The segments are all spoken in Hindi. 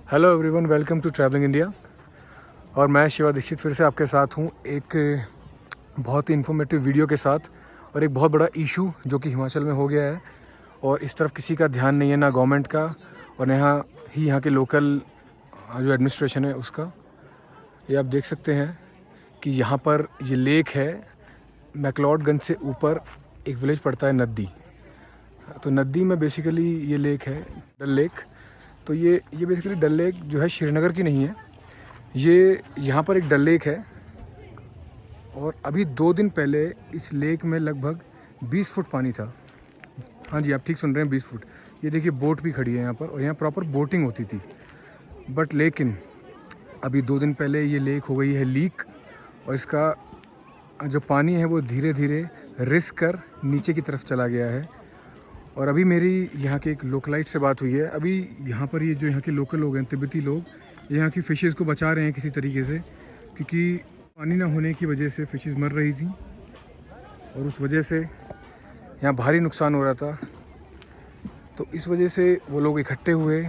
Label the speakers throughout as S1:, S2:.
S1: Hello everyone, welcome to travelling India. और मैं शिवा दीक्षित फिर से आपके साथ हूँ एक बहुत ही इन्फॉर्मेटिव वीडियो के साथ और एक बहुत बड़ा इशू जो कि हिमाचल में हो गया है और इस तरफ किसी का ध्यान नहीं है, ना गवर्नमेंट का और ना यहाँ के लोकल जो एडमिनिस्ट्रेशन है उसका। ये आप देख सकते हैं कि यहाँ पर ये लेक है, मैक्लोडगंज से ऊपर एक विलेज पड़ता है नद्दी। तो नद्दी में बेसिकली ये लेक है, डल लेक। तो ये बेसिकली डल लेक जो है श्रीनगर की नहीं है, ये यहाँ पर एक डल लेक है। और अभी 2 दिन पहले इस लेक में लगभग 20 फुट पानी था। हाँ जी, आप ठीक सुन रहे हैं, 20 फुट। ये देखिए बोट भी खड़ी है यहाँ पर और यहाँ प्रॉपर बोटिंग होती थी। बट लेकिन अभी 2 दिन पहले ये लेक हो गई है लीक और इसका जो पानी है वो धीरे धीरे रिस कर नीचे की तरफ चला गया है। और अभी मेरी यहाँ के एक लोकलाइट से बात हुई है। अभी यहाँ पर ये जो यहाँ के लोकल लोग हैं, तिब्बती लोग, यहाँ की फ़िशेज़ को बचा रहे हैं किसी तरीके से, क्योंकि पानी ना होने की वजह से फ़िशेज़ मर रही थी और उस वजह से यहाँ भारी नुकसान हो रहा था। तो इस वजह से वो लोग इकट्ठे हुए,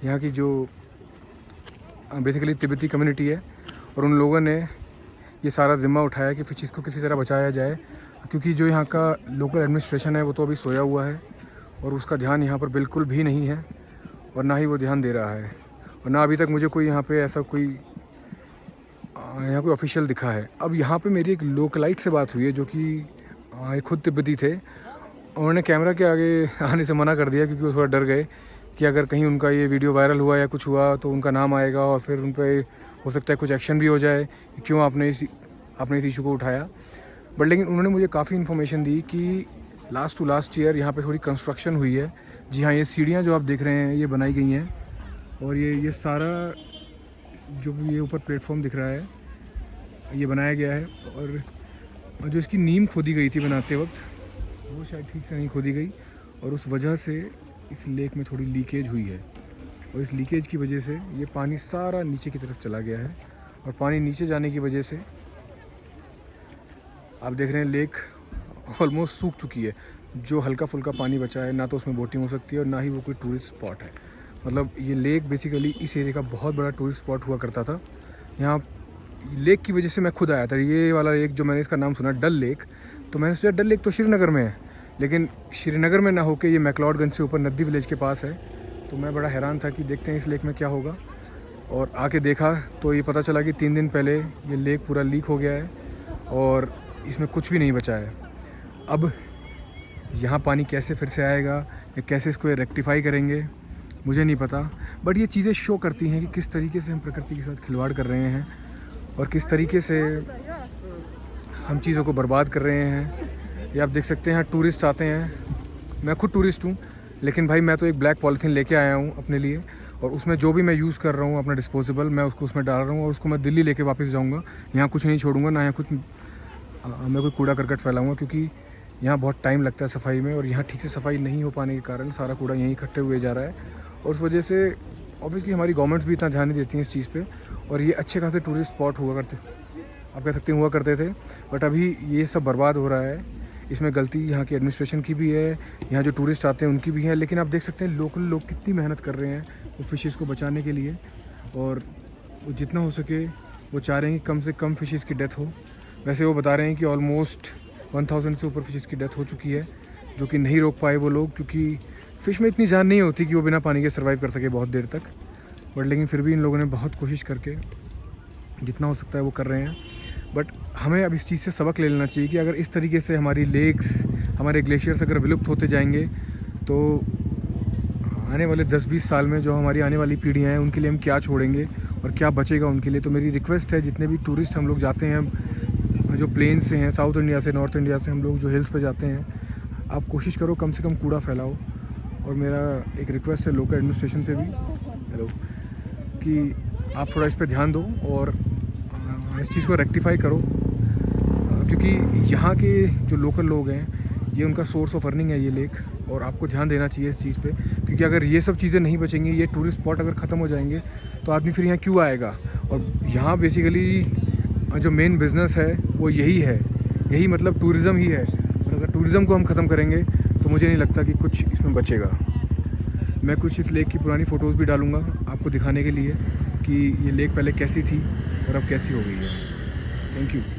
S1: यहाँ की जो बेसिकली तिब्बती कम्युनिटी है, और उन लोगों ने ये सारा ज़िम्मा उठाया कि फ़िशेज़ को किसी तरह बचाया जाए। क्योंकि जो यहाँ का लोकल एडमिनिस्ट्रेशन है वो तो अभी सोया हुआ है और उसका ध्यान यहाँ पर बिल्कुल भी नहीं है और ना ही वो ध्यान दे रहा है और ना अभी तक मुझे कोई यहाँ पे ऐसा कोई ऑफिशियल दिखा है। अब यहाँ पे मेरी एक लोकलाइट से बात हुई है जो कि खुद तिब्बती थे। उन्होंने कैमरा के आगे आने से मना कर दिया क्योंकि वो थोड़ा डर गए कि अगर कहीं उनका ये वीडियो वायरल हुआ या कुछ हुआ तो उनका नाम आएगा और फिर उन पर हो सकता है कुछ एक्शन भी हो जाए कि क्यों आपने इस इशू को उठाया। बट लेकिन उन्होंने मुझे काफ़ी इन्फॉर्मेशन दी कि लास्ट ईयर यहाँ पे थोड़ी कंस्ट्रक्शन हुई है। जी हाँ, ये सीढ़ियाँ जो आप देख रहे हैं ये बनाई गई हैं और ये सारा जो ये ऊपर प्लेटफॉर्म दिख रहा है ये बनाया गया है। और जो इसकी नींव खोदी गई थी बनाते वक्त वो शायद ठीक से नहीं खोदी गई और उस वजह से इस लेक में थोड़ी लीकेज हुई है और इस लीकेज की वजह से ये पानी सारा नीचे की तरफ चला गया है। और पानी नीचे जाने की वजह से आप देख रहे हैं लेक ऑलमोस्ट सूख चुकी है। जो हल्का फुल्का पानी बचा है ना तो उसमें बोटिंग हो सकती है और ना ही वो कोई टूरिस्ट स्पॉट है। मतलब ये लेक बेसिकली इस एरिया का बहुत बड़ा टूरिस्ट स्पॉट हुआ करता था। यहाँ लेक की वजह से मैं खुद आया था। ये वाला लेक जो मैंने इसका नाम सुना डल लेक, तो मैंने सोचा डल लेक तो श्रीनगर में है, लेकिन श्रीनगर में ना होकर ये मैक्लोडगंज से ऊपर नद्दी विलेज के पास है। तो मैं बड़ा हैरान था कि देखते हैं इस लेक में क्या होगा। और आके देखा तो ये पता चला कि 3 दिन पहले ये लेक पूरा लीक हो गया है और इसमें कुछ भी नहीं बचा है। अब यहाँ पानी कैसे फिर से आएगा या कैसे इसको रेक्टिफाई करेंगे मुझे नहीं पता। बट ये चीज़ें शो करती हैं कि किस तरीके से हम प्रकृति के साथ खिलवाड़ कर रहे हैं और किस तरीके से हम चीज़ों को बर्बाद कर रहे हैं। ये आप देख सकते हैं यहाँ टूरिस्ट आते हैं। मैं खुद टूरिस्ट हूँ, लेकिन भाई मैं तो एक ब्लैक पॉलीथीन लेके आया हूँ अपने लिए और उसमें जो भी मैं यूज़ कर रहा हूँ अपना डिस्पोजेबल मैं उसको उसमें डाल रहा हूँ और उसको मैं दिल्ली लेके वापस जाऊँगा। यहाँ कुछ नहीं छोड़ूंगा, ना यहाँ कुछ मैं कोई कूड़ा करकट फैलाऊँगा, क्योंकि यहाँ बहुत टाइम लगता है सफाई में और यहाँ ठीक से सफाई नहीं हो पाने के कारण सारा कूड़ा यहीं इकट्ठे हुए जा रहा है। और उस वजह से ऑब्वियसली हमारी गवर्नमेंट्स भी इतना ध्यान नहीं देती हैं इस चीज़ पे। और ये अच्छे खासे टूरिस्ट स्पॉट हुआ करते, आप कह सकते हैं हुआ करते थे, बट अभी ये सब बर्बाद हो रहा है। इसमें गलती यहाँ की एडमिनिस्ट्रेशन की भी है, यहाँ जो टूरिस्ट आते हैं उनकी भी है। लेकिन आप देख सकते हैं लोकल लोग कितनी मेहनत कर रहे हैं वो फिशेज़ को बचाने के लिए और वो जितना हो सके वो चाह रहे हैं कि कम से कम फिशेज़ की डेथ हो। वैसे वो बता रहे हैं कि ऑलमोस्ट 1000 से ऊपर फिशेज़ की डेथ हो चुकी है, जो कि नहीं रोक पाए वो लोग, क्योंकि फ़िश में इतनी जान नहीं होती कि वो बिना पानी के सर्वाइव कर सके बहुत देर तक। बट लेकिन फिर भी इन लोगों ने बहुत कोशिश करके जितना हो सकता है वो कर रहे हैं। बट हमें अब इस चीज़ से सबक ले लेना चाहिए कि अगर इस तरीके से हमारी लेक्स, हमारे ग्लेशियर्स अगर विलुप्त होते जाएंगे तो आने वाले 10-20 साल में जो हमारी आने वाली पीढ़ियाँ हैं उनके लिए हम क्या छोड़ेंगे और क्या बचेगा उनके लिए। तो मेरी रिक्वेस्ट है, जितने भी टूरिस्ट हम लोग जाते हैं जो प्लेन से हैं, साउथ इंडिया से, नॉर्थ इंडिया से हम लोग जो हिल्स पे जाते हैं, आप कोशिश करो कम से कम कूड़ा फैलाओ। और मेरा एक रिक्वेस्ट है लोकल एडमिनिस्ट्रेशन से भी कि आप थोड़ा इस पे ध्यान दो और इस चीज़ को रेक्टिफाई करो, क्योंकि यहाँ के जो लोकल लोग हैं ये उनका सोर्स ऑफ अर्निंग है ये लेक, और आपको ध्यान देना चाहिए इस चीज़ पे। क्योंकि अगर ये सब चीज़ें नहीं बचेंगी, ये टूरिस्ट स्पॉट अगर ख़त्म हो जाएंगे तो आदमी फिर यहाँ क्यों आएगा। और यहाँ बेसिकली जो मेन बिज़नेस है वो यही है, यही मतलब टूरिज़म ही है। और अगर टूरिज़म को हम ख़त्म करेंगे तो मुझे नहीं लगता कि कुछ इसमें बचेगा। मैं कुछ इस लेक की पुरानी फ़ोटोज़ भी डालूँगा आपको दिखाने के लिए कि ये लेक पहले कैसी थी और अब कैसी हो गई है। Thank you.